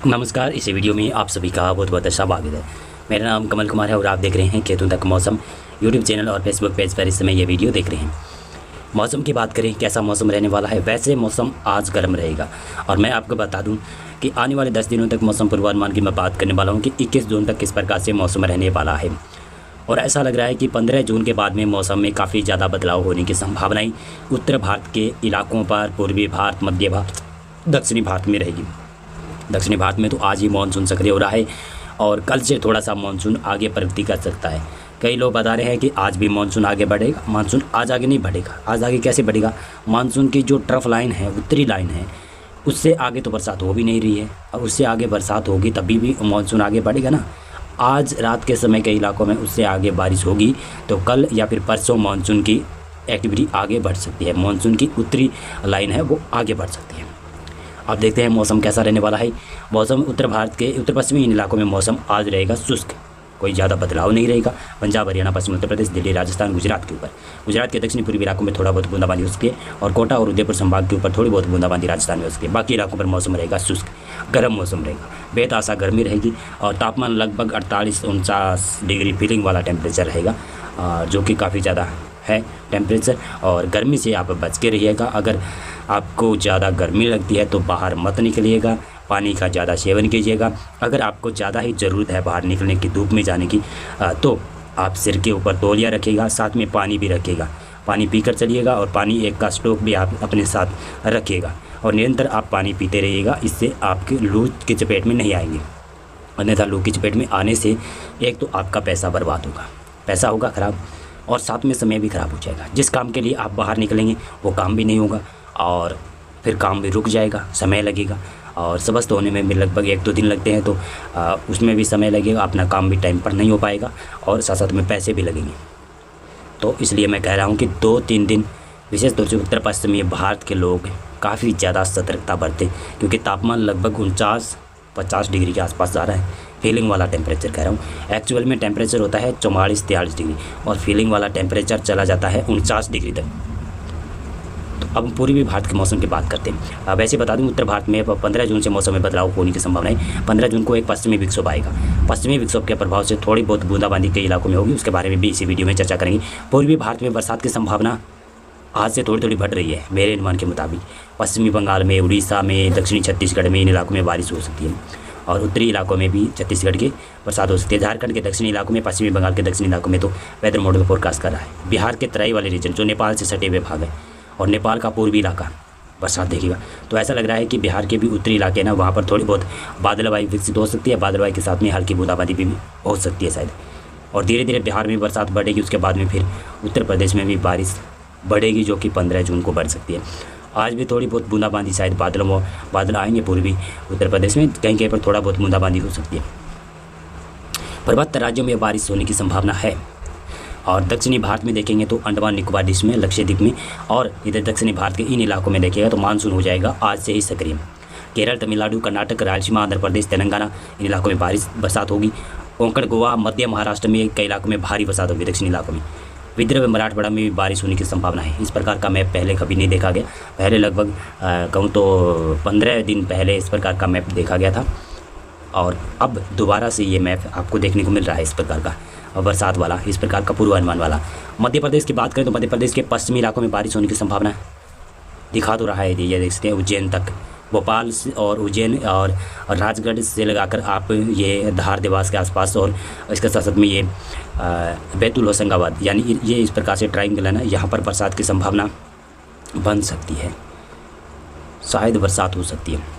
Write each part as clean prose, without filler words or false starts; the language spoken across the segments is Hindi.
नमस्कार। इस वीडियो में आप सभी का बहुत बहुत स्वागत है। मेरा नाम कमल कुमार है और आप देख रहे हैं खेतों तक मौसम यूट्यूब चैनल और फेसबुक पेज पर इस समय ये वीडियो देख रहे हैं। मौसम की बात करें, कैसा मौसम रहने वाला है। वैसे मौसम आज गर्म रहेगा और मैं आपको बता दूं कि आने वाले 10 दिनों तक मौसम पूर्वानुमान की मैं बात करने वाला हूँ कि 21 जून तक किस प्रकार से मौसम रहने वाला है। और ऐसा लग रहा है कि 15 जून के बाद में मौसम में काफ़ी ज़्यादा बदलाव होने की संभावनाएँ उत्तर भारत के इलाकों पर, पूर्वी भारत, मध्य भारत, दक्षिणी भारत में रहेगी। दक्षिणी भारत में तो आज ही मानसून सक्रिय हो रहा है और कल से थोड़ा सा मानसून आगे प्रगति कर सकता है। कई लोग बता रहे हैं कि आज भी मानसून आगे बढ़ेगा। मानसून आज आगे नहीं बढ़ेगा। आज आगे कैसे बढ़ेगा? मानसून की जो ट्रफ लाइन है, उत्तरी लाइन है, उससे आगे तो बरसात हो भी नहीं रही है। और उससे आगे बरसात होगी तभी भी मानसून आगे बढ़ेगा ना। आज रात के समय कई इलाकों में उससे आगे बारिश होगी तो कल या फिर परसों मानसून की एक्टिविटी आगे बढ़ सकती है। मानसून की उत्तरी लाइन है वो आगे बढ़ सकती है। अब देखते हैं मौसम कैसा रहने वाला है। मौसम उत्तर भारत के उत्तर पश्चिमी इन इलाकों में मौसम आज रहेगा शुष्क, कोई ज़्यादा बदलाव नहीं रहेगा। पंजाब, हरियाणा, पश्चिम उत्तर प्रदेश, दिल्ली, राजस्थान, गुजरात के ऊपर, गुजरात के दक्षिणी पूर्वी इलाकों में थोड़ा बहुत बूंदाबांदी हो सकती है और कोटा और उदयपुर संभाग के ऊपर थोड़ी बहुत बूंदाबांदी राजस्थान में हो सकती है। बाकी इलाकों पर मौसम रहेगा शुष्क, गर्म मौसम रहेगा, बेतहाशा गर्मी रहेगी और तापमान लगभग 48-49 डिग्री फीलिंग वाला टेम्परेचर रहेगा, जो कि काफ़ी ज़्यादा है टेम्परेचर। और गर्मी से आप बच के रहिएगा। अगर आपको ज़्यादा गर्मी लगती है तो बाहर मत निकलिएगा, पानी का ज़्यादा सेवन कीजिएगा। अगर आपको ज़्यादा ही ज़रूरत है बाहर निकलने की, धूप में जाने की, तो आप सिर के ऊपर तौलिया रखिएगा, साथ में पानी भी रखिएगा। पानी पीकर चलिएगा और पानी एक का स्टॉक भी आप अपने साथ रखिएगा और निरंतर आप पानी पीते रहिएगा। इससे आपके लू की चपेट में नहीं आएंगे। अन्यथा लू की चपेट में आने से एक तो आपका पैसा बर्बाद होगा, पैसा होगा ख़राब और साथ में समय भी ख़राब हो जाएगा। जिस काम के लिए आप बाहर निकलेंगे वो काम भी नहीं होगा और फिर काम भी रुक जाएगा, समय लगेगा और स्वस्थ होने में भी लगभग 1-2 दिन लगते हैं तो उसमें भी समय लगेगा। अपना काम भी टाइम पर नहीं हो पाएगा और साथ साथ में पैसे भी लगेंगे। तो इसलिए मैं कह रहा हूँ कि 2-3 दिन विशेष तौर से उत्तर पश्चिमी भारत के लोग काफ़ी ज़्यादा सतर्कता बरतें, क्योंकि तापमान लगभग 49-50 डिग्री के आसपास जा रहा है। फीलिंग वाला टेम्परेचर कह रहा हूँ। एक्चुअल में टेम्परेचर होता है 44-43 डिग्री और फीलिंग वाला टेम्परेचर चला जाता है 49 डिग्री तक। तो अब पूर्वी भारत के मौसम की बात करते हैं। वैसे बता दूं उत्तर भारत में 15 जून से मौसम में बदलाव होने की संभावना है। 15 जून को एक पश्चिमी विक्षोभ आएगा। पश्चिमी विक्षोभ के प्रभाव से थोड़ी बहुत बूंदाबांदी कई इलाकों में होगी, उसके बारे में भी इसी वीडियो में चर्चा करेंगे। पूर्वी भारत में बरसात की संभावना आज से थोड़ी थोड़ी बढ़ रही है। मेरे अनुमान के मुताबिक पश्चिमी बंगाल में, उड़ीसा में, दक्षिणी छत्तीसगढ़ में इन इलाकों में बारिश हो सकती है और उत्तरी इलाकों में भी छत्तीसगढ़ के बरसात हो सकती है। झारखंड के दक्षिणी इलाकों में, पश्चिमी बंगाल के दक्षिणी इलाकों में तो वेदर मॉडल फोरकास्ट कर रहा है। बिहार के तराई वाले रीजन जो नेपाल से सटे हुए भाग है और नेपाल का पूर्वी इलाका बरसात देखेगा। तो ऐसा लग रहा है कि बिहार के भी उत्तरी इलाके ना, वहाँ पर थोड़ी बहुत बादलवाई विकसित हो सकती है। बादलवाई के साथ में हल्की बूंदाबांदी भी हो सकती है शायद। और धीरे धीरे बिहार में बरसात बढ़ेगी, उसके बाद में फिर उत्तर प्रदेश में भी बारिश बढ़ेगी, जो कि 15 जून को बढ़ सकती है। आज भी थोड़ी बहुत बूंदाबांदी शायद बादल आएंगे पूर्वी उत्तर प्रदेश में, कहीं कहीं पर थोड़ा बहुत बूंदाबांदी हो सकती है। पर्वतीय राज्यों में बारिश होने की संभावना है और दक्षिणी भारत में देखेंगे तो अंडमान निकोबार द्वीप में, लक्षद्वीप में और इधर दक्षिणी भारत के इन इलाकों में देखिएगा तो मानसून हो जाएगा आज से ही सक्रिय। केरल, तमिलनाडु, कर्नाटक, रायलसीमा, आंध्र प्रदेश, तेलंगाना इन इलाकों में बरसात होगी। कोंकण, गोवा, मध्य महाराष्ट्र में कई इलाकों में भारी बरसात होगी। दक्षिणी इलाकों में विदर्भ, मराठवाड़ा में भी बारिश होने की संभावना है। इस प्रकार का मैप पहले कभी नहीं देखा गया। पहले लगभग कहूँ तो 15 दिन पहले इस प्रकार का मैप देखा गया था और अब दोबारा से ये मैप आपको देखने को मिल रहा है इस प्रकार का बरसात वाला, इस प्रकार का पूर्वानुमान वाला। मध्य प्रदेश की बात करें तो मध्य प्रदेश के पश्चिमी इलाकों में बारिश होने की संभावना दिखा तो रहा है। ये देख सकते हैं उज्जैन तक, भोपाल और उज्जैन और राजगढ़ से लगाकर आप ये धार, देवास के आसपास और इसके साथ साथ में ये बैतूल, होशंगाबाद, यानी ये इस प्रकार से ट्रायंगल है ना, यहाँ पर बरसात की संभावना बन सकती है। शायद बरसात हो सकती है,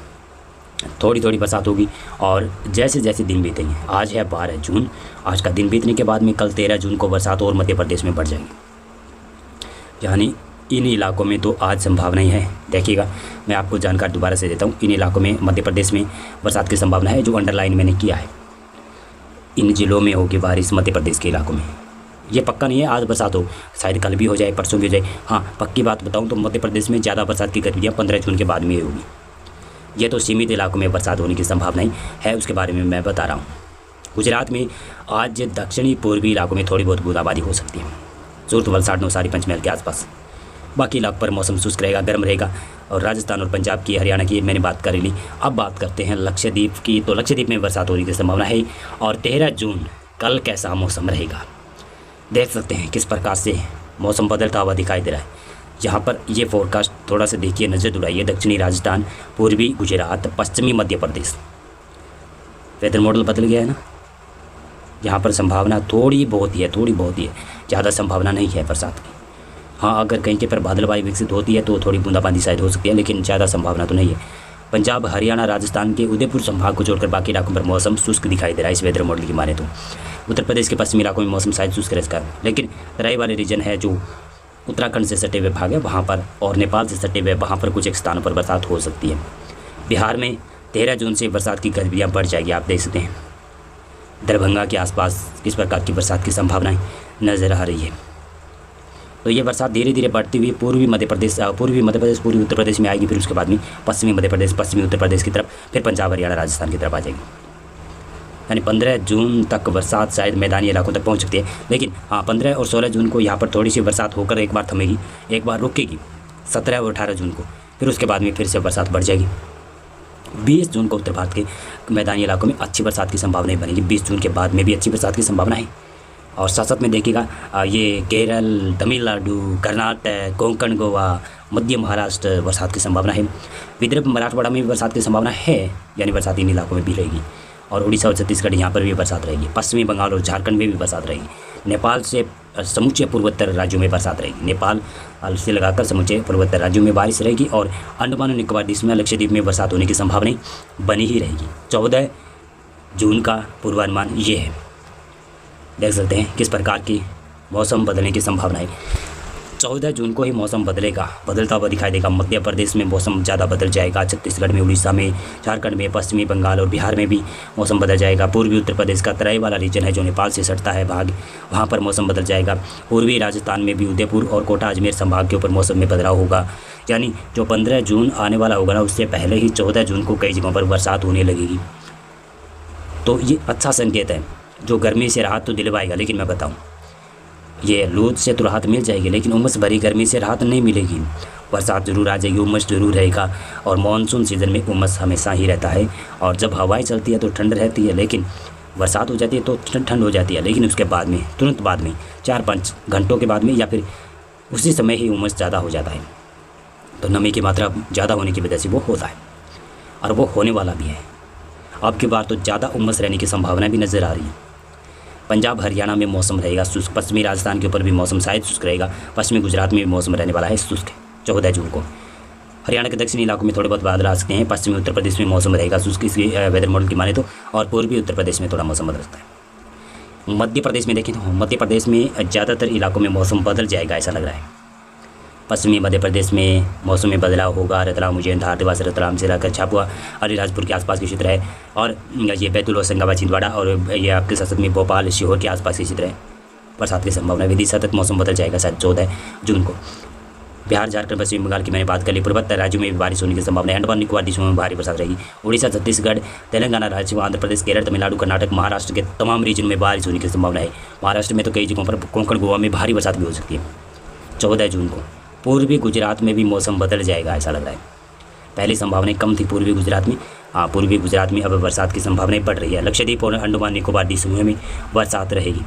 थोड़ी थोड़ी बरसात होगी। और जैसे जैसे दिन बीतेंगे, आज है 12 जून, आज का दिन बीतने के बाद में कल 13 जून को बरसात और मध्य प्रदेश में बढ़ जाएगी। यानी इन इलाकों में तो आज संभावना ही है। देखिएगा, मैं आपको जानकारी दोबारा से देता हूँ। इन इलाकों में मध्य प्रदेश में बरसात की संभावना है, जो अंडरलाइन मैंने किया है। इन जिलों में होगी बारिश मध्य प्रदेश के इलाकों में। ये पक्का नहीं है आज बरसात हो, शायद कल भी हो जाए, परसों भी हो जाए। हाँ, पक्की बात बताऊँ तो मध्य प्रदेश में ज़्यादा बरसात की गतिविधियाँ 15 जून के बाद में होगी। ये तो सीमित इलाकों में बरसात होने की संभावना है, उसके बारे में मैं बता रहा हूँ। गुजरात में आज दक्षिणी पूर्वी इलाकों में थोड़ी बहुत बूंदाबांदी हो सकती है। सूरत, वलसाड़, नवसारी, पंचमहल के आसपास। बाकी इलाकों पर मौसम शुष्क रहेगा, गर्म रहेगा। और राजस्थान और पंजाब की, हरियाणा की मैंने बात कर ली। अब बात करते हैं लक्षद्वीप की। तो लक्षद्वीप में बरसात होने की संभावना है। और 13 जून कल कैसा मौसम रहेगा देख सकते हैं, किस प्रकार से मौसम बदलता हुआ दिखाई दे रहा है। यहाँ पर ये फोरकास्ट थोड़ा सा देखिए, नज़र दुड़ाइए। दक्षिणी राजस्थान, पूर्वी गुजरात, पश्चिमी मध्य प्रदेश, वेदर मॉडल बदल गया है ना। यहाँ पर संभावना थोड़ी बहुत ही है, ज़्यादा संभावना नहीं है बरसात की। हाँ, अगर कहीं के पर बादलबाई विकसित होती है तो थोड़ी बूंदाबांदी शायद हो सकती है, लेकिन ज़्यादा संभावना तो नहीं है। पंजाब, हरियाणा, राजस्थान के उदयपुर संभाग को छोड़कर बाकी इलाकों पर मौसम शुष्क दिखाई दे रहा है इस वेदर मॉडल की माने तो। उत्तर प्रदेश के पश्चिमी इलाकों में मौसम शायद शुष्क रहेगा, लेकिन तराई वाले रीजन है जो उत्तराखंड से सटे हुए भाग है वहाँ पर, और नेपाल से सटे हुए वहाँ पर कुछ एक स्थानों पर बरसात हो सकती है। बिहार में 13 जून से बरसात की गतिविधियाँ बढ़ जाएगी, आप देख सकते हैं। दरभंगा के आसपास किस प्रकार की बरसात की संभावनाएं नज़र आ रही है। तो ये बरसात धीरे धीरे बढ़ती हुई पूर्वी मध्य प्रदेश, पूर्वी उत्तर प्रदेश में आएगी, फिर उसके बाद में पश्चिमी मध्य प्रदेश, पश्चिमी उत्तर प्रदेश की तरफ, फिर पंजाब, हरियाणा, राजस्थान की तरफ आ जाएगी। यानी 15 जून तक बरसात शायद मैदानी इलाकों तक पहुंच सकती है। लेकिन हाँ, 15 और 16 जून को यहाँ पर थोड़ी सी बरसात होकर एक बार थमेगी, एक बार रुकेगी 17 और 18 जून को, फिर उसके बाद में फिर से बरसात बढ़ जाएगी। 20 जून को उत्तर भारत के मैदानी इलाकों में अच्छी बरसात की संभावनाएं बनेगी। 20 जून के बाद में भी अच्छी बरसात की संभावना है। और साथ साथ में देखिएगा ये केरल, तमिलनाडु, कर्नाटक, कोंकण, गोवा, मध्य महाराष्ट्र बरसात की संभावना है। विदर्भ, मराठवाड़ा में भी बरसात की संभावना है, यानी बरसात इन इलाकों में भी रहेगी। और उड़ीसा और छत्तीसगढ़ यहाँ पर भी बरसात रहेगी। पश्चिमी बंगाल और झारखंड में भी बरसात रहेगी। नेपाल से समूचे पूर्वोत्तर राज्यों में बरसात रहेगी। नेपाल से लगाकर समूचे पूर्वोत्तर राज्यों में बारिश रहेगी। और अंडमान और निकोबार द्वीप में, लक्षद्वीप में बरसात होने की संभावनाएं बनी ही रहेगी। 14 जून का पूर्वानुमान ये है, देख सकते हैं किस प्रकार की मौसम बदलने की संभावना है। 14 जून को ही मौसम बदलता हुआ दिखाई देगा। मध्य प्रदेश में मौसम ज़्यादा बदल जाएगा। छत्तीसगढ़ में, उड़ीसा में, झारखंड में, पश्चिमी बंगाल और बिहार में भी मौसम बदल जाएगा। पूर्वी उत्तर प्रदेश का तराई वाला रीजन है जो नेपाल से सटता है भाग, वहाँ पर मौसम बदल जाएगा। पूर्वी राजस्थान में भी उदयपुर और कोटा, अजमेर संभाग के ऊपर मौसम में बदलाव होगा। यानी जो 15 जून आने वाला होगा ना, उससे पहले ही 14 जून को कई जगहों पर बरसात होने लगेगी। तो ये अच्छा संकेत है, जो गर्मी से राहत तो दिलवाएगा। लेकिन मैं बताऊँ, ये लू से तो राहत मिल जाएगी, लेकिन उमस भरी गर्मी से राहत नहीं मिलेगी। बरसात जरूर आ जाएगी, उमस जरूर रहेगा। और मानसून सीज़न में उमस हमेशा ही रहता है। और जब हवाएं चलती है तो ठंड रहती है, लेकिन बरसात हो जाती है तो ठंड हो जाती है। लेकिन उसके बाद में, तुरंत बाद में, 4-5 घंटों के बाद में या फिर उसी समय ही उमस ज़्यादा हो जाता है। तो नमी की मात्रा ज़्यादा होने की वजह से वो होता है, और वो होने वाला भी है। अब की बार तो ज़्यादा उमस रहने की संभावना भी नज़र आ रही है। पंजाब, हरियाणा में मौसम रहेगा शुष्क। पश्चिमी राजस्थान के ऊपर भी मौसम शायद शुष्क रहेगा। पश्चिमी गुजरात में भी मौसम रहने वाला है शुष्क 14 जून को। हरियाणा के दक्षिणी इलाकों में थोड़े बहुत बादल आ सकते हैं। पश्चिमी उत्तर प्रदेश में मौसम रहेगा शुष्क, इसकी वेदर मॉडल की माने तो। और पूर्वी उत्तर प्रदेश में थोड़ा मौसम बदल सकता है। मध्य प्रदेश में देखें तो मध्य प्रदेश में ज़्यादातर इलाकों में मौसम बदल जाएगा, ऐसा लग रहा है। पश्चिमी मध्य प्रदेश में मौसम में बदलाव होगा। रतलाम, उज्जैन, धार, देवास, रतलाम से लेकर झाबुआ, अलीराजपुर के आसपास के क्षेत्र है। और ये बैतूल, होशंगाबाद, छिंदवाड़ा और ये आपके साथ में भोपाल, सीहोर के आसपास के क्षेत्र है। बरसात की संभावना विदिशा तक मौसम बदल जाएगा शायद 14 जून को। बिहार, झारखंड, पश्चिम बंगाल की मैंने बात कर ली। पूर्वोत्तर राज्यों में भी बारिश होने की संभावना है। अंडमान निकोबार द्वीपों में भारी बरसात रहेगी। उड़ीसा, छत्तीसगढ़, तेलंगाना राज्य, आंध्र प्रदेश, केरल, तमिलनाडु, कर्नाटक, महाराष्ट्र के तमाम रीजन में बारिश होने की संभावना है। महाराष्ट्र में तो कई जगहों पर, कोंकण, गोवा में भारी बरसात भी हो सकती है 14 जून को। पूर्वी गुजरात में भी मौसम बदल जाएगा, ऐसा लग रहा है। पहली संभावनाएं कम थी पूर्वी गुजरात में, हाँ पूर्वी गुजरात में अब बरसात की संभावनाएं बढ़ रही है। लक्षद्वीप और अंडमान निकोबार द्वीप समूह में बरसात रहेगी।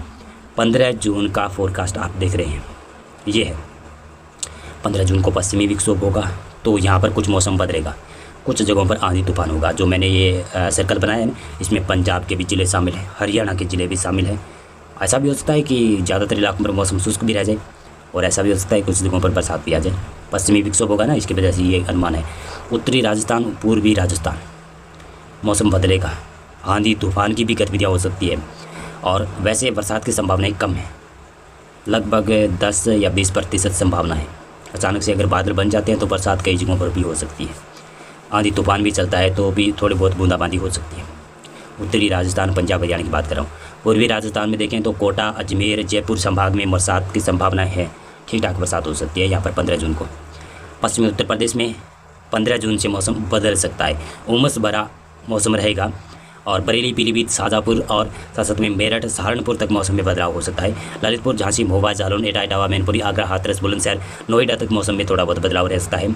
15 जून का फोरकास्ट आप देख रहे हैं, ये है। 15 जून को पश्चिमी विक्षोभ होगा, तो यहाँ पर कुछ मौसम बदलेगा। कुछ जगहों पर आंधी तूफान होगा। जो मैंने ये सर्कल बनाया है, इसमें पंजाब के भी ज़िले शामिल हैं, हरियाणा के ज़िले भी शामिल हैं। ऐसा भी हो सकता है कि ज़्यादातर इलाकों पर मौसम शुष्क भी रह जाए, और ऐसा भी हो सकता है कुछ जगहों पर बरसात भी आ जाए। पश्चिमी विक्षोभ होगा ना, इसकी वजह से ये अनुमान है। उत्तरी राजस्थान, पूर्वी राजस्थान मौसम बदलेगा। आंधी तूफान की भी गतिविधियाँ हो सकती है। और वैसे बरसात की संभावनाएं कम है, लगभग 10 या 20% संभावना है। अचानक से अगर बादल बन जाते हैं तो बरसात कई जगहों पर भी हो सकती है। आंधी तूफान भी चलता है तो भी थोड़ी बहुत बूंदाबांदी हो सकती है। उत्तरी राजस्थान, पंजाब, हरियाणा की बात कर रहा हूँ। पूर्वी राजस्थान में देखें तो कोटा, अजमेर, जयपुर संभाग में बरसात की संभावना है। ठीक ठाक बरसात हो सकती है यहाँ पर 15 जून को। पश्चिमी उत्तर प्रदेश में 15 जून से मौसम बदल सकता है, उमस भरा मौसम रहेगा। और बरेली, पीलीभीत, शाजापुर और साथ में मेरठ, सहारनपुर तक मौसम में बदलाव हो सकता है। ललितपुर, झांसी, महोबा, जालौन, एटा, इटावा, मैनपुरी, आगरा, हाथरस, बुलंदशहर, नोएडा तक मौसम में थोड़ा बहुत बदलाव रह सकता है।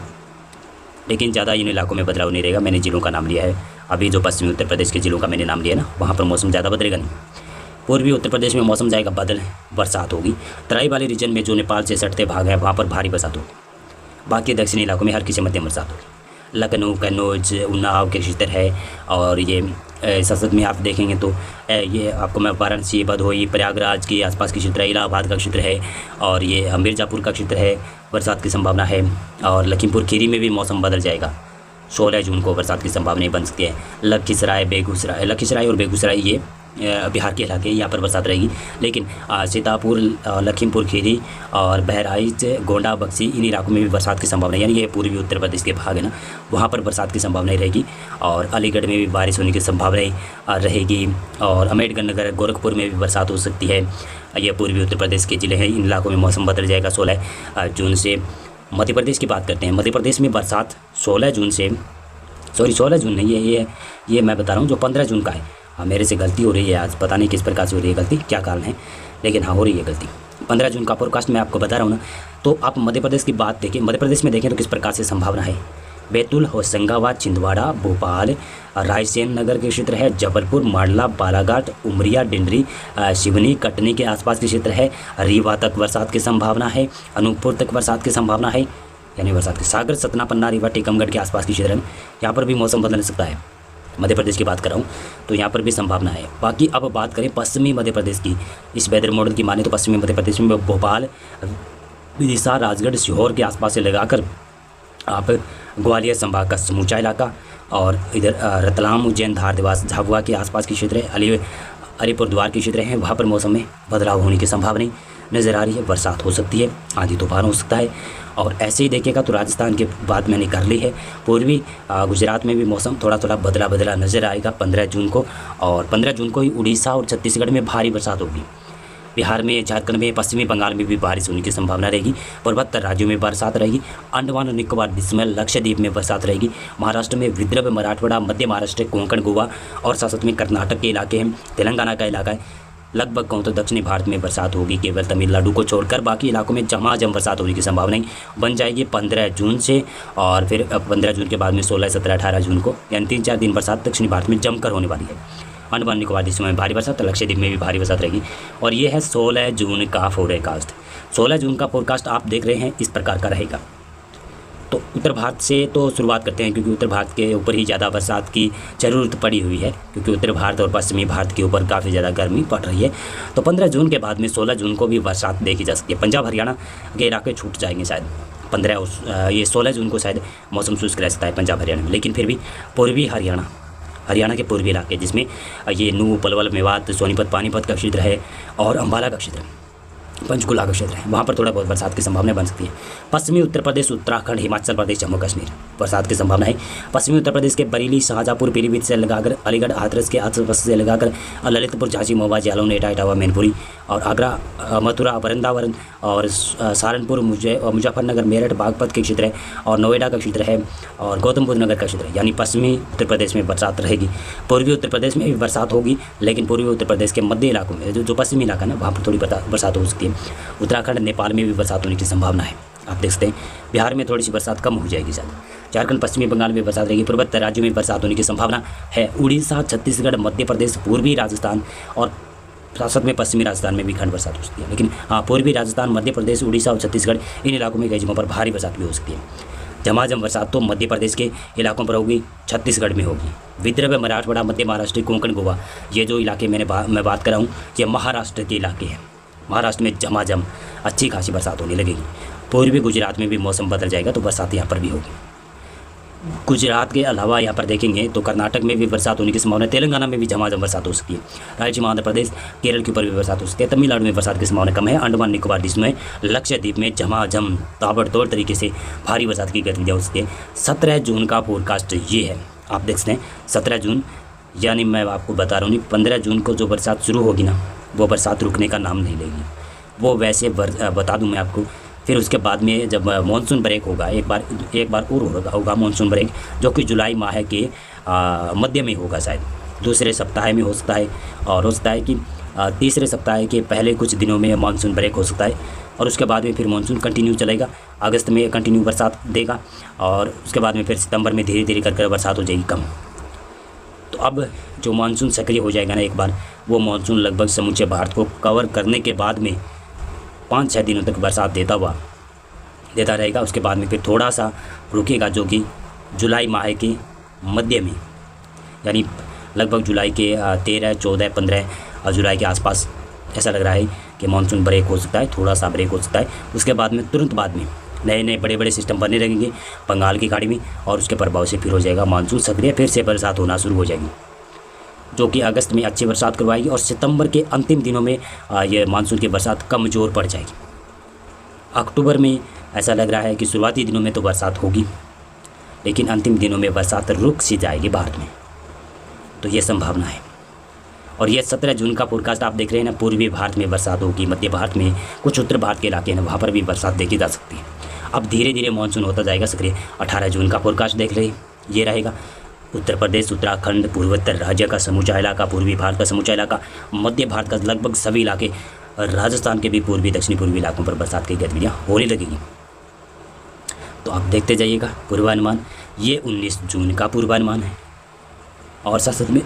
लेकिन ज़्यादा इन इलाकों में बदलाव नहीं रहेगा। मैंने जिलों का नाम लिया है, अभी जो पश्चिमी उत्तर प्रदेश के जिलों का मैंने नाम लिया ना, वहाँ पर मौसम ज़्यादा बदलेगा नहीं। पूर्वी उत्तर प्रदेश में मौसम जाएगा बदल, बरसात होगी। तराई वाले रीजन में जो नेपाल से सटते भाग हैं वहाँ पर भारी बरसात होगी। बाकी दक्षिणी इलाकों में हल्की से मध्यम बरसात होगी। लखनऊ, कन्नौज, उन्नाव के क्षेत्र है, और ये संसद में आप देखेंगे तो ये आपको मैं वाराणसी, भदोही, प्रयागराज के आसपास के क्षेत्र है, इलाहाबाद का क्षेत्र है, और ये मिर्ज़ापुर का क्षेत्र है, बरसात की संभावना है। और लखीमपुर खीरी में भी मौसम बदल जाएगा, 16 जून को बरसात की संभावना बन सकती है। लखीसराय और बेगूसराय ये बिहार के इलाके, यहाँ पर बरसात रहेगी। लेकिन सीतापुर, लखीमपुर खीरी और बहराइच, गोंडा, बक्सी, इन इलाकों में भी बरसात की संभावना, यानी ये पूर्वी उत्तर प्रदेश के भाग है ना, वहाँ पर बरसात की संभावना रहेगी। और अलीगढ़ में भी बारिश होने की संभावना रहेगी, और अम्बेडकर नगर, गोरखपुर में भी बरसात हो सकती है। ये पूर्वी उत्तर प्रदेश के ज़िले हैं, इन इलाकों में मौसम बदल जाएगा 16 जून से। मध्य प्रदेश की बात करते हैं। मध्य प्रदेश में बरसात 16 जून से, 16 जून नहीं, ये मैं बता रहा हूँ जो 15 जून का है। हाँ, मेरे से गलती हो रही है आज, पता नहीं किस प्रकार से हो रही है गलती, क्या कारण है, लेकिन हाँ हो रही है गलती। 15 जून का फोरकास्ट मैं आपको बता रहा हूँ ना। तो आप मध्य प्रदेश की बात देखें, मध्य प्रदेश में देखें तो किस प्रकार से संभावना है। बैतूल, होशंगाबाद, छिंदवाड़ा, भोपाल, रायसेन नगर के क्षेत्र है, जबलपुर, मांडला, बालाघाट, उमरिया, डिंडरी, सिवनी, कटनी के आसपास के क्षेत्र है। रीवा तक बरसात की संभावना है, अनूपपुर तक बरसात की संभावना है, यानी बरसात के सागर, सतना, पन्ना, रीवा, टीकमगढ़ के आसपास के क्षेत्र है, यहाँ पर भी मौसम बदल सकता है। मध्य प्रदेश की बात कर रहा हूँ तो यहाँ पर भी संभावना है। बाकी अब बात करें पश्चिमी मध्य प्रदेश की, इस वेदर मॉडल की माने तो पश्चिमी मध्य प्रदेश में भोपाल, विदिशा, राजगढ़, सीहोर के आसपास से लगाकर आप ग्वालियर संभाग का समूचा इलाका, और इधर रतलाम, उज्जैन, धार, देवास, झाबुआ के आसपास के क्षेत्र है, अलीपुरद्वार के क्षेत्र हैं, वहाँ पर मौसम में बदलाव होने की संभावना नज़र आ रही है। बरसात हो सकती है, आंधी तूफान हो सकता है। और ऐसे ही देखिएगा तो राजस्थान की बात मैंने कर ली है। पूर्वी गुजरात में भी मौसम थोड़ा थोड़ा बदला नज़र आएगा 15 जून को, और 15 जून को ही उड़ीसा और छत्तीसगढ़ में भारी बरसात होगी। बिहार में, झारखंड में, पश्चिमी बंगाल में भी बारिश होने की संभावना रहेगी। पूर्वोत्तर राज्यों में बरसात रहेगी। अंडमान और निकोबार द्वीप में, लक्षद्वीप में बरसात रहेगी। महाराष्ट्र में विदर्भ, मराठवाड़ा, मध्य महाराष्ट्र, कोंकण, गोवा और साथ में कर्नाटक के इलाके हैं, तेलंगाना का इलाका है। लगभग कहूँ तो दक्षिणी भारत में बरसात होगी, केवल तमिलनाडु को छोड़कर बाकी इलाकों में झमाझम बरसात होने की संभावना बन जाएगी 15 जून से। और फिर 15 जून के बाद में 16, 17, 18 जून को, यानी 3-4 दिन बरसात दक्षिणी भारत में जमकर होने वाली है। अंडमान निकोबार द्वीप में भारी बरसात, लक्षद्वीप में भी भारी बरसात रहेगी। और ये है 16 जून का फोरकास्ट। 16 जून का फोरकास्ट आप देख रहे हैं इस प्रकार का रहेगा। तो उत्तर भारत से तो शुरुआत करते हैं, क्योंकि उत्तर भारत के ऊपर ही ज़्यादा बरसात की ज़रूरत पड़ी हुई है, क्योंकि उत्तर भारत और पश्चिमी भारत के ऊपर काफ़ी ज़्यादा गर्मी पड़ रही है। तो 15 जून के बाद में 16 जून को भी बरसात देखी जा सकती है। पंजाब, हरियाणा के इलाके छूट जाएंगे शायद 16 जून को शायद मौसम शुष्क रह सकता है पंजाब, हरियाणा में। लेकिन फिर भी पूर्वी हरियाणा के पूर्वी इलाके, जिसमें ये नूह, पलवल, मेवात, सोनीपत, पानीपत का क्षेत्र है, और अम्बाला का क्षेत्र है, पंचकुला का क्षेत्र है, वहाँ पर थोड़ा बहुत बरसात की संभावना बन सकती है। पश्चिमी उत्तर प्रदेश, उत्तराखंड, हिमाचल प्रदेश, जम्मू कश्मीर बरसात की संभावना है। पश्चिमी उत्तर प्रदेश के बरेली, शाहजहाँपुर, पीलीभीत से लगाकर अलीगढ़, हाथरस के आसपास से लगाकर ललितपुर, झांसी, महोबा, जालौन, एटा, इटावा, मैनपुरी और आगरा, मथुरा, वृंदावन और सहारनपुर, मुजफ्फरनगर, मेरठ, बागपत के क्षेत्र है, और नोएडा का क्षेत्र है, और गौतम बुद्ध नगर का क्षेत्र है, यानी पश्चिमी उत्तर प्रदेश में बरसात रहेगी। पूर्वी उत्तर प्रदेश में भी बरसात होगी, लेकिन पूर्वी उत्तर प्रदेश के मध्य इलाकों में, जो पश्चिमी इलाका है ना, वहाँ पर थोड़ी बरसात हो सकती है। उत्तराखंड, नेपाल में भी बरसात होने की संभावना है, आप देख सकते हैं। बिहार में थोड़ी सी बरसात कम हो जाएगी शायद। झारखंड, पश्चिमी बंगाल में बरसात रहेगी। पूर्वोत्तर राज्यों में बरसात होने की संभावना है। उड़ीसा, छत्तीसगढ़, मध्य प्रदेश, पूर्वी राजस्थान और साथ में पश्चिमी राजस्थान में भी खंड बरसात हो सकती है। लेकिन हाँ, पूर्वी राजस्थान, मध्य प्रदेश, उड़ीसा और छत्तीसगढ़, इन इलाकों में कई जगहों पर भारी बरसात भी हो सकती है। झमाझम बरसात तो मध्य प्रदेश के इलाकों पर होगी, छत्तीसगढ़ में होगी। विदर्भ, मराठवाड़ा, मध्य महाराष्ट्र, कोंकण, गोवा, ये जो इलाके मैं बात कर रहा हूँ, ये महाराष्ट्र के इलाके हैं। महाराष्ट्र में झमाझम अच्छी खासी बरसात होने लगेगी। पूर्वी गुजरात में भी मौसम बदल जाएगा, तो बरसात यहाँ पर भी होगी। गुजरात के अलावा यहाँ पर देखेंगे तो कर्नाटक में भी बरसात होने की संभावना है। तेलंगाना में भी झमाझम बरसात हो सकती है। रायलसीमा, आंध्र प्रदेश, केरल के ऊपर भी बरसात हो सकती है। तमिलनाडु में बरसात की संभावना कम है। अंडमान निकोबार द्वीप में, लक्षद्वीप में झमाझम ताबड़तोड़ तरीके से भारी बरसात की गतिविधियाँ हो सकती है। 17 जून का फोरकास्ट ये है, आप देख सकते हैं। 17 जून यानी मैं आपको बता रहा हूँ, 15 जून को जो बरसात शुरू होगी ना, वो बरसात रुकने का नाम नहीं लेगी। वो वैसे बता दूं मैं आपको, फिर उसके बाद में जब मानसून ब्रेक होगा, एक बार और होगा मानसून ब्रेक, जो कि जुलाई माह के मध्य में होगा, शायद दूसरे सप्ताह में हो सकता है। और हो सकता है कि तीसरे सप्ताह के पहले कुछ दिनों में मानसून ब्रेक हो सकता है और उसके बाद में फिर मानसून कंटिन्यू चलेगा। अगस्त में कंटिन्यू बरसात देगा और उसके बाद में फिर सितंबर में धीरे धीरे कर बरसात हो जाएगी कम। तो अब जो मानसून सक्रिय हो जाएगा ना एक बार, वो मानसून लगभग समूचे भारत को कवर करने के बाद में 5-6 दिनों तक बरसात देता रहेगा। उसके बाद में फिर थोड़ा सा रुकेगा, जो कि जुलाई माह के मध्य में, यानी लगभग जुलाई के 13, 14, 15 जुलाई के आसपास ऐसा लग रहा है कि मानसून ब्रेक हो सकता है, थोड़ा सा ब्रेक हो सकता है। उसके बाद में तुरंत बाद में नए बड़े बड़े सिस्टम बनने लगेंगे बंगाल की खाड़ी में और उसके प्रभाव से फिर हो जाएगा मानसून सक्रिय, फिर से बरसात होना शुरू हो जाएगी, जो कि अगस्त में अच्छी बरसात करवाएगी और सितंबर के अंतिम दिनों में ये मानसून की बरसात कमज़ोर पड़ जाएगी। अक्टूबर में ऐसा लग रहा है कि शुरुआती दिनों में तो बरसात होगी, लेकिन अंतिम दिनों में बरसात रुक सी जाएगी भारत में, तो ये संभावना है। और ये 17 जून का फोरकास्ट आप देख रहे हैं ना, पूर्वी भारत में बरसात होगी, मध्य भारत में, कुछ उत्तर भारत के इलाके हैं वहाँ पर भी बरसात देखी जा सकती है। अब धीरे धीरे मानसून होता जाएगा सक्रिय। 18 जून का फोरकास्ट देख रहे हैं, ये रहेगा उत्तर प्रदेश, उत्तराखंड, पूर्वोत्तर राज्य का समूचा इलाका, पूर्वी भारत का समूचा इलाका, मध्य भारत का लगभग सभी इलाके, राजस्थान के भी पूर्वी दक्षिणी पूर्वी इलाकों पर बरसात की गतिविधियाँ होने लगेगी। तो आप देखते जाइएगा पूर्वानुमान। ये 19 जून का पूर्वानुमान है और साथ में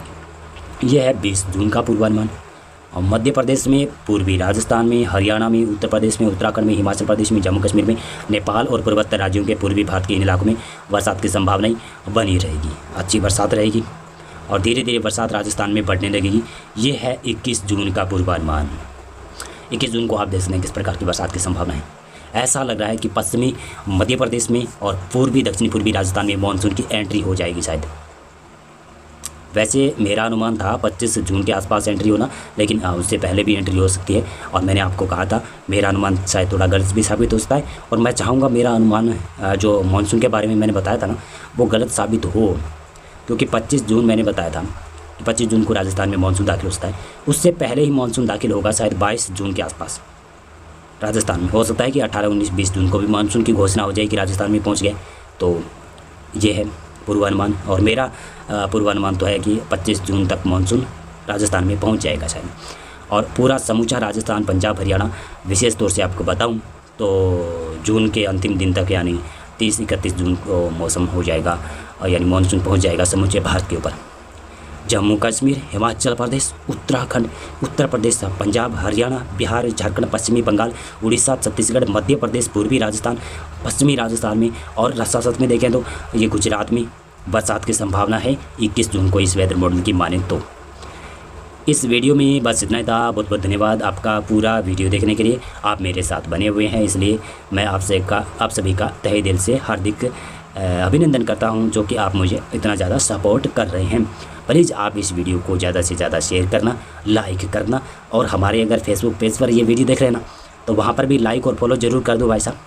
यह है 20 जून का पूर्वानुमान। और मध्य प्रदेश में, पूर्वी राजस्थान में, हरियाणा में, उत्तर प्रदेश में, उत्तराखंड में, हिमाचल प्रदेश में, जम्मू कश्मीर में, नेपाल और पूर्वोत्तर राज्यों के पूर्वी भारत के इन इलाकों में बरसात की संभावनाएं बनी रहेगी, अच्छी बरसात रहेगी और धीरे धीरे बरसात राजस्थान में बढ़ने लगेगी। ये है 21 जून का पूर्वानुमान। 21 जून को आप देख सकते हैं किस प्रकार की बरसात की संभावना है। ऐसा लग रहा है कि पश्चिमी मध्य प्रदेश में और पूर्वी दक्षिणी पूर्वी राजस्थान में मानसून की एंट्री हो जाएगी शायद। वैसे मेरा अनुमान था 25 जून के आसपास एंट्री होना, लेकिन उससे पहले भी एंट्री हो सकती है। और मैंने आपको कहा था मेरा अनुमान शायद थोड़ा गलत भी साबित हो सकता है, और मैं चाहूँगा मेरा अनुमान जो मानसून के बारे में मैंने बताया था ना, वो गलत साबित हो, क्योंकि 25 जून मैंने बताया था कि 25 जून को राजस्थान में मानसून दाखिल हो सकता है। उससे पहले ही मानसून दाखिल होगा शायद 22 जून के आसपास राजस्थान में। हो सकता है कि 18, 19, 20 जून को भी मानसून की घोषणा हो जाए कि राजस्थान में पहुँच गए। तो ये है पूर्वानुमान, और मेरा पूर्वानुमान तो है कि 25 जून तक मानसून राजस्थान में पहुंच जाएगा शायद। और पूरा समूचा राजस्थान, पंजाब, हरियाणा, विशेष तौर से आपको बताऊं तो जून के अंतिम दिन तक यानी 30-31 जून को मौसम हो जाएगा, यानी मानसून पहुंच जाएगा समूचे भारत के ऊपर। जम्मू कश्मीर, हिमाचल प्रदेश, उत्तराखंड, उत्तर प्रदेश, पंजाब, हरियाणा, बिहार, झारखंड, पश्चिमी बंगाल, उड़ीसा, छत्तीसगढ़, मध्य प्रदेश, पूर्वी राजस्थान, पश्चिमी राजस्थान में और साथ में देखें तो ये गुजरात में बरसात की संभावना है 21 जून को, इस वेदर मॉडल की माने तो। इस वीडियो में बस इतना ही था। बहुत बहुत धन्यवाद आपका पूरा वीडियो देखने के लिए। आप मेरे साथ बने हुए हैं, इसलिए मैं आप सभी का तहे दिल से हार्दिक अभिनंदन करता हूं, जो कि आप मुझे इतना ज़्यादा सपोर्ट कर रहे हैं। प्लीज़ आप इस वीडियो को ज़्यादा से ज़्यादा शेयर करना, लाइक करना, और हमारे अगर फेसबुक पेज पर ये वीडियो देख रहे हैं ना, तो वहाँ पर भी लाइक और फॉलो ज़रूर कर दो भाई साहब।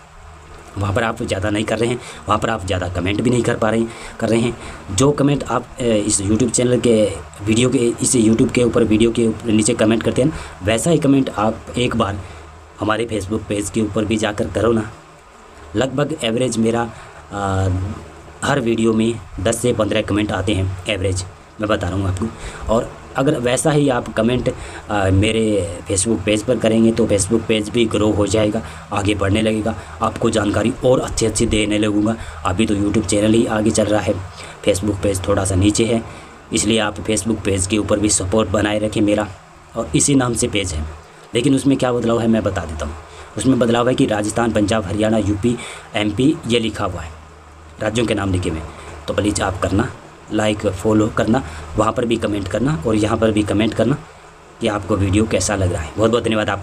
वहाँ पर आप ज़्यादा नहीं कर रहे हैं, वहाँ पर आप ज़्यादा कमेंट भी नहीं कर रहे हैं। जो कमेंट आप इस यूट्यूब चैनल के वीडियो के, इस यूट्यूब के ऊपर वीडियो के नीचे कमेंट करते हैं ना, वैसा ही कमेंट आप एक बार हमारे फेसबुक पेज के ऊपर भी जाकर करो ना। लगभग एवरेज मेरा हर वीडियो में 10 से 15 कमेंट आते हैं एवरेज, मैं बता रहा हूँ आपको। और अगर वैसा ही आप कमेंट मेरे फेसबुक पेज पर करेंगे तो फेसबुक पेज भी ग्रो हो जाएगा, आगे बढ़ने लगेगा, आपको जानकारी और अच्छी देने लगूँगा। अभी तो यूट्यूब चैनल ही आगे चल रहा है, फेसबुक पेज थोड़ा सा नीचे है, इसलिए आप फेसबुक पेज के ऊपर भी सपोर्ट बनाए रखें मेरा। और इसी नाम से पेज है, लेकिन उसमें क्या बदलाव है मैं बता देता हूँ। उसमें बदलाव है कि राजस्थान, पंजाब, हरियाणा, यूपी, MP ये लिखा हुआ है, राज्यों के नाम लिखे हुए। तो प्लीज़ आप करना, लाइक फॉलो करना, वहाँ पर भी कमेंट करना और यहाँ पर भी कमेंट करना कि आपको वीडियो कैसा लग रहा है। बहुत बहुत धन्यवाद आपका।